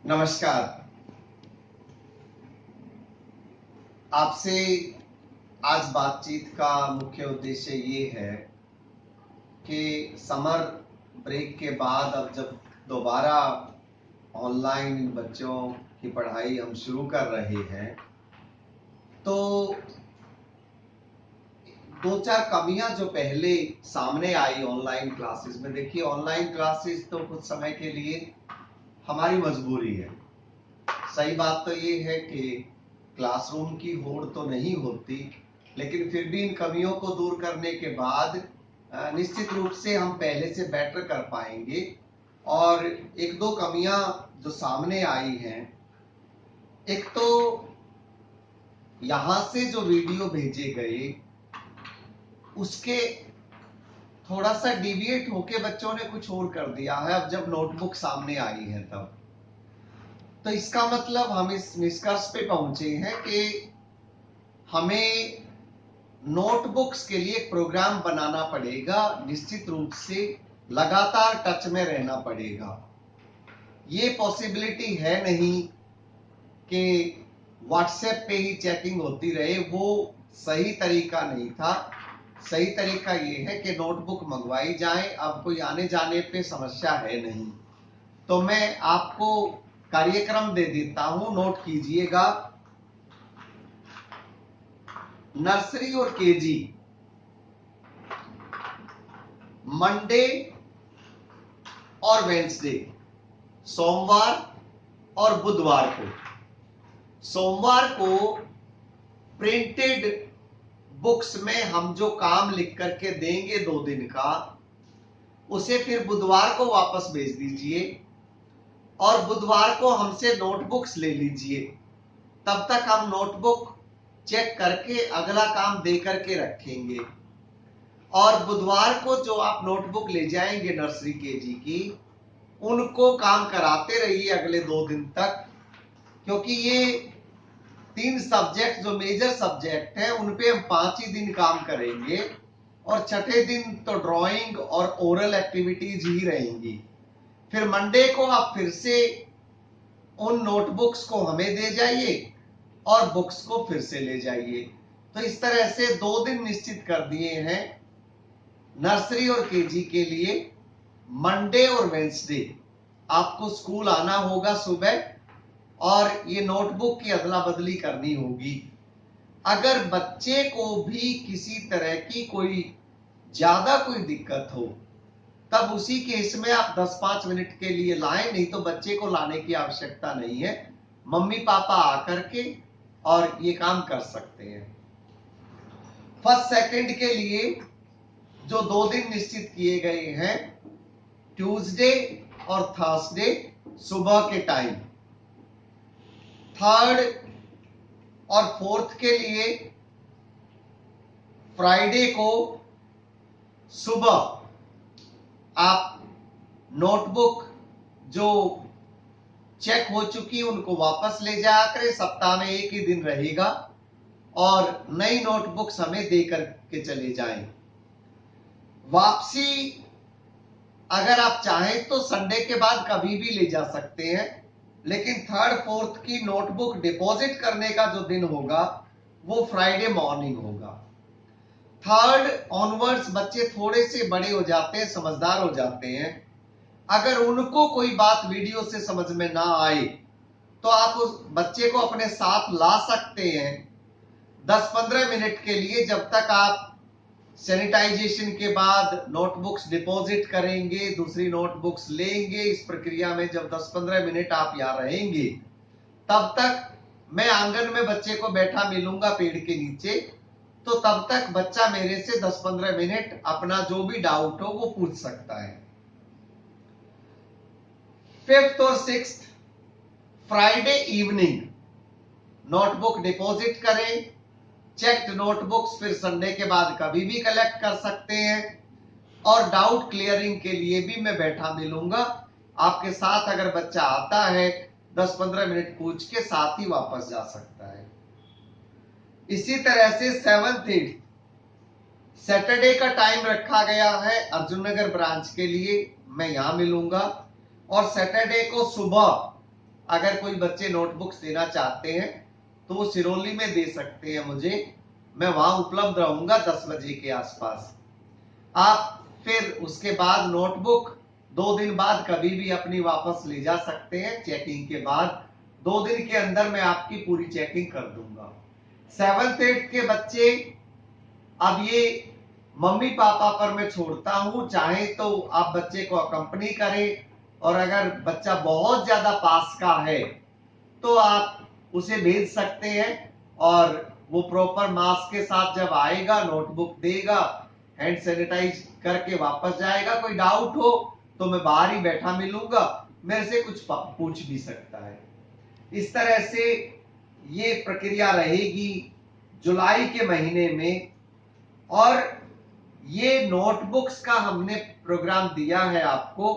नमस्कार। आपसे आज बातचीत का मुख्य उद्देश्य ये है कि समर ब्रेक के बाद अब जब दोबारा ऑनलाइन बच्चों की पढ़ाई हम शुरू कर रहे हैं तो दो चार कमियां जो पहले सामने आई ऑनलाइन क्लासेस में। देखिए, ऑनलाइन क्लासेस तो कुछ समय के लिए हमारी मजबूरी है। सही बात तो ये है कि क्लासरूम की होड़ तो नहीं होती, लेकिन फिर भी इन कमियों को दूर करने के बाद निश्चित रूप से हम पहले से बेटर कर पाएंगे। और एक दो कमियां जो सामने आई हैं, एक तो यहां से जो वीडियो भेजे गए उसके थोड़ा सा डिविएट होके बच्चों ने कुछ और कर दिया है। अब जब नोटबुक सामने आई है तब तो इसका मतलब हम इस निष्कर्ष पे पहुंचे हैं कि हमें नोटबुक्स के लिए एक प्रोग्राम बनाना पड़ेगा। निश्चित रूप से लगातार टच में रहना पड़ेगा। ये पॉसिबिलिटी है नहीं कि व्हाट्सएप पे ही चेकिंग होती रहे, वो सही तरीका नहीं था। सही तरीका ये है कि नोटबुक मंगवाई जाए। अब कोई आने जाने पे समस्या है नहीं, तो मैं आपको कार्यक्रम दे देता हूं, नोट कीजिएगा। नर्सरी और केजी मंडे और वेंसडे, सोमवार और बुधवार को। सोमवार को प्रिंटेड बुक्स में हम जो काम लिख करके देंगे 2 दिन का, उसे फिर बुधवार को वापस भेज दीजिए और बुधवार को हमसे नोटबुक्स ले लीजिए। तब तक हम नोटबुक चेक करके अगला काम दे करके रखेंगे। और बुधवार को जो आप नोटबुक ले जाएंगे नर्सरी केजी की, उनको काम कराते रहिए अगले 2 दिन तक, क्योंकि ये 3 सब्जेक्ट जो मेजर सब्जेक्ट हैं उन पे हम 5 ही दिन काम करेंगे और छठे दिन तो ड्राइंग और ओरल एक्टिविटीज ही रहेंगी। फिर मंडे को आप फिर से उन नोटबुक्स को हमें दे जाइए और बुक्स को फिर से ले जाइए। तो इस तरह से 2 दिन निश्चित कर दिए हैं नर्सरी और केजी के लिए। मंडे और वेंसडे आपको स्कूल आना होगा सुबह और ये नोटबुक की अदला बदली करनी होगी। अगर बच्चे को भी किसी तरह की कोई ज्यादा कोई दिक्कत हो, तब उसी केस में आप 10-5 मिनट के लिए लाएं, नहीं तो बच्चे को लाने की आवश्यकता नहीं है। मम्मी पापा आकर के और ये काम कर सकते हैं। फर्स्ट सेकंड के लिए जो 2 दिन निश्चित किए गए हैं, ट्यूसडे और थर्सडे सुबह के टाइम। थर्ड और फोर्थ के लिए फ्राइडे को सुबह आप नोटबुक जो चेक हो चुकी उनको वापस ले जाया करें। सप्ताह में 1 ही दिन रहेगा और नई नोटबुक्स हमें देकर के चले जाएं। वापसी अगर आप चाहें तो संडे के बाद कभी भी ले जा सकते हैं, लेकिन थर्ड फोर्थ की नोटबुक डिपॉजिट करने का जो दिन होगा वो फ्राइडे मॉर्निंग होगा। थर्ड ऑनवर्ड्स बच्चे थोड़े से बड़े हो जाते हैं, समझदार हो जाते हैं। अगर उनको कोई बात वीडियो से समझ में ना आए तो आप उस बच्चे को अपने साथ ला सकते हैं 10-15 मिनट के लिए, जब तक आप सैनिटाइजेशन के बाद नोटबुक्स डिपॉजिट करेंगे, दूसरी नोटबुक्स लेंगे। इस प्रक्रिया में जब 10-15 मिनट आप यहां रहेंगे, तब तक मैं आंगन में बच्चे को बैठा मिलूंगा पेड़ के नीचे। तो तब तक बच्चा मेरे से 10-15 मिनट अपना जो भी डाउट हो वो पूछ सकता है। फिफ्थ और sixth Friday evening notebook deposit करें। चेक्ड नोटबुक्स फिर संडे के बाद कभी भी कलेक्ट कर सकते हैं और डाउट क्लियरिंग के लिए भी मैं बैठा मिलूंगा आपके साथ। अगर बच्चा आता है 10-15 मिनट पूछ के साथ ही वापस जा सकता है। इसी तरह से 7th सैटरडे का टाइम रखा गया है अर्जुन नगर ब्रांच के लिए, मैं यहां मिलूंगा और सैटरडे को सुबह अगर कोई बच्चे नोटबुक्स देना चाहते हैं तो वो सिरोली में दे सकते हैं मुझे, मैं वहां उपलब्ध रहूंगा 10 बजे के आसपास। आप फिर उसके बाद नोटबुक 2 दिन बाद कभी भी अपनी वापस ले जा सकते हैं। चेकिंग के बाद 2 दिन के अंदर मैं आपकी पूरी चेकिंग कर दूंगा। 7th 8th के बच्चे, अब ये मम्मी पापा पर मैं छोड़ता हूं, चाहे तो आप बच्चे को अकंपनी करें, और अगर बच्चा बहुत ज्यादा पास का है तो आप उसे भेज सकते हैं, और वो प्रॉपर मास्क के साथ जब आएगा, नोटबुक देगा, हैंड सैनिटाइज करके वापस जाएगा। कोई डाउट हो तो मैं बाहर ही बैठा मिलूंगा, मेरे से कुछ पूछ भी सकता है। इस तरह से ये प्रक्रिया रहेगी जुलाई के महीने में। और ये नोटबुक्स का हमने प्रोग्राम दिया है आपको,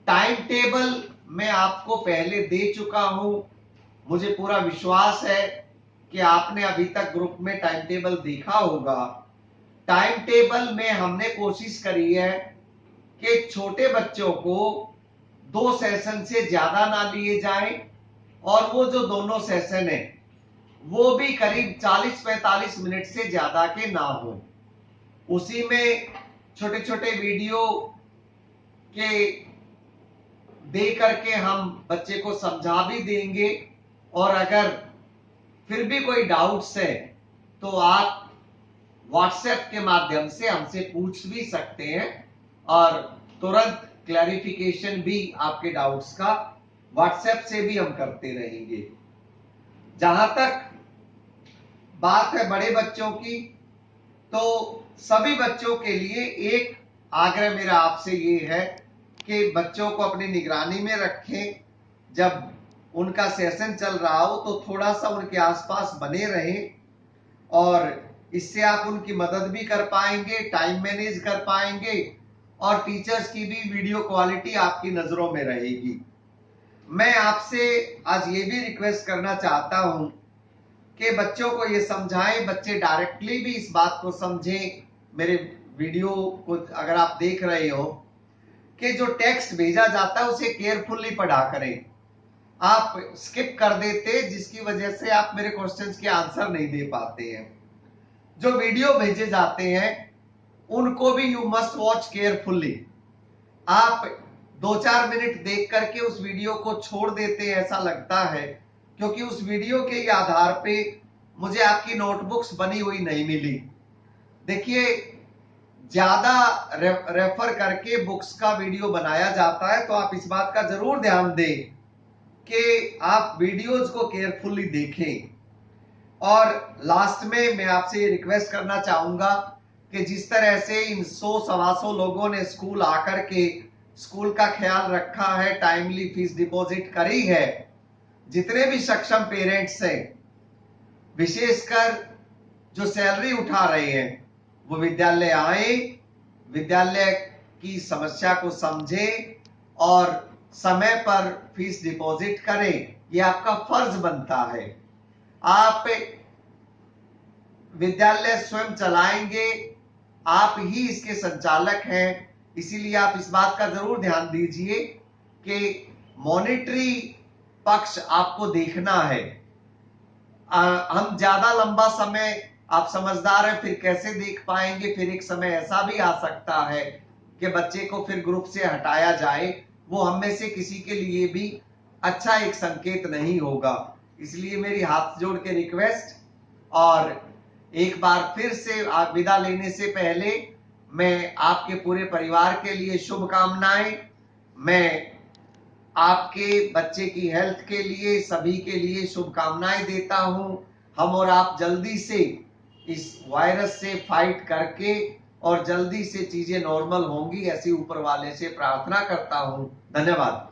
टाइम टेबल मैं आपको पहले दे चुका हूं। मुझे पूरा विश्वास है कि आपने अभी तक ग्रुप में टाइम टेबल देखा होगा। टाइम टेबल में हमने कोशिश करी है कि छोटे बच्चों को 2 सेशन से ज्यादा ना लिए जाएं, और वो जो दोनों सेशन है वो भी करीब 40-45 मिनट से ज्यादा के ना हो। उसी में छोटे छोटे वीडियो के दे करके हम बच्चे को समझा भी देंगे, और अगर फिर भी कोई डाउट्स है तो आप व्हाट्सएप के माध्यम से हमसे पूछ भी सकते हैं, और तुरंत क्लैरिफिकेशन भी आपके डाउट्स का व्हाट्सएप से भी हम करते रहेंगे। जहां तक बात है बड़े बच्चों की, तो सभी बच्चों के लिए एक आग्रह मेरा आपसे ये है कि बच्चों को अपनी निगरानी में रखें। जब उनका सेशन चल रहा हो तो थोड़ा सा उनके आसपास बने रहें, और इससे आप उनकी मदद भी कर पाएंगे, टाइम मैनेज कर पाएंगे, और टीचर्स की भी वीडियो क्वालिटी आपकी नजरों में रहेगी। मैं आपसे आज ये भी रिक्वेस्ट करना चाहता हूं कि बच्चों को ये समझाएं, बच्चे डायरेक्टली भी इस बात को समझें। मेरे वीडियो को अगर आप देख रहे हो कि जो टेक्स्ट भेजा जाता है उसे केयरफुली पढ़ा करें। आप स्किप कर देते, जिसकी वजह से आप मेरे क्वेश्चंस के आंसर नहीं दे पाते हैं। जो वीडियो भेजे जाते हैं उनको भी यू मस्ट वॉच केयरफुली। आप 2-4 मिनट देख करके उस वीडियो को छोड़ देते हैं, ऐसा लगता है, क्योंकि उस वीडियो के आधार पे मुझे आपकी नोटबुक्स बनी हुई नहीं मिली। देखिए, ज्यादा रेफर करके बुक्स का वीडियो बनाया जाता है, तो आप इस बात का जरूर ध्यान दें कि आप वीडियोज को केयरफुली देखें। और लास्ट में मैं आपसे रिक्वेस्ट करना चाहूंगा कि जिस तरह से इन 100-125 लोगों ने स्कूल आकर के स्कूल का ख्याल रखा है, टाइमली फीस डिपॉजिट करी है, जितने भी सक्षम पेरेंट्स हैं, विशेषकर जो सैलरी उठा रहे हैं, वो विद्यालय आए, विद्यालय की समस्या को समझें और समय पर फीस डिपॉजिट करें। ये आपका फर्ज बनता है। आप विद्यालय स्वयं चलाएंगे, आप ही इसके संचालक हैं, इसीलिए आप इस बात का जरूर ध्यान दीजिए कि मॉनिटरी पक्ष आपको देखना है। हम ज्यादा लंबा समय, आप समझदार हैं, फिर कैसे देख पाएंगे? फिर एक समय ऐसा भी आ सकता है कि बच्चे को फिर ग्रुप से हटाया जाए, वो हम में से किसी के लिए भी अच्छा एक संकेत नहीं होगा। इसलिए मेरी हाथ जोड़ के रिक्वेस्ट, और एक बार फिर से विदा लेने से पहले मैं आपके पूरे परिवार के लिए शुभकामनाएं, मैं आपके बच्चे की हेल्थ के लिए, सभी के लिए शुभकामनाएं देता हूं। हम और आप जल्दी से इस वायरस से फाइट करके और जल्दी से चीजें नॉर्मल होंगी, ऐसी ऊपर वाले से प्रार्थना करता हूं। धन्यवाद।